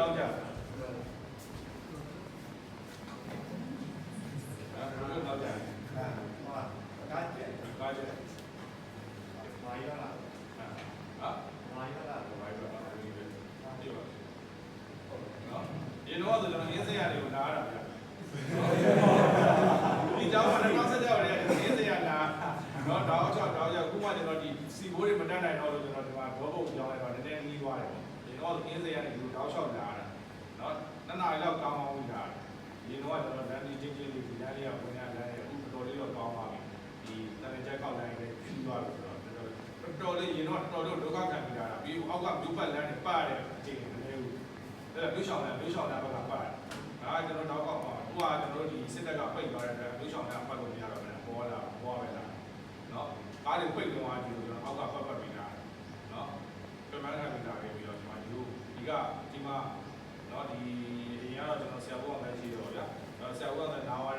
တောင်းကြတော့ကြကားကျက်မာရလားဟာမာရလားမာရပါဒီပဲဒီပါနော်ဒီတော့ဆိုကျွန်တော်အင်းစရာတွေကိုနားရတာဗျဒီကြောင့်ကတော့ဆက်ကြောက်ရတယ်အင်းစရာနာနော်တောက်ခုမှကျွန်တော်ဒီစီဘိုးတွေမတက်နိုင်တော့လို့ကျွန်တော်ဒီမှာဘောပုတ်ကြောင်းလိုက်တော့နည်းနည်းနီးသွားတယ်ဒီတော့အင်းစရာတွေတောက်လျှောက်လာတာနော်နှစ်နာရီလောက်ကောင်းကောင်းဝင်လာတယ်ဒီတော့ကျွန်တော်လမ်းကြီးချင်းချင်းလေးဒီလမ်းလေးကဝင်ရလမ်းရဲ့အခုတော်လေးတော့ကောင်းပါပြီဒီတန်ကြက်ကောက်လိုက်လေးဖြူသွားပြီဆိုတော့တော်လေးရင်တော့တော်တော်ဒုက္ခခံပြီးတာပြီးအောက်ကမြို့ပတ်လမ်းနဲ့ပတ်ရတဲ့အချိန်တွေမနေဘူးအဲ့ဒါမြို့ရှောင်းလမ်းဘက်ကပတ်တယ်ဒါကကျွန်တော်တော့ကောက်ပါသူကကျွန်တော်ဒီစစ်တပ်ကပိတ်သွားတဲ့အတွက်မြို့ရှောင်းလမ်းပတ်လို့မရတော့ဘူးပေါ်လာပေါ်ပဲလားနော်ကားတွေပိတ်သွားပြီးတော့ကျွန်တော်အောက်ကပတ်ပြီးတာနော်ပြန်မှန်းထားပြီးတာပြီးတော့ကျွန်တော်ဒီမှာနော်ဒီအရင်ကတော့ကျွန်တော်ဆရာဘုရားပဲရှိတော့ဗျာဆရာဘုရားကနားဝါ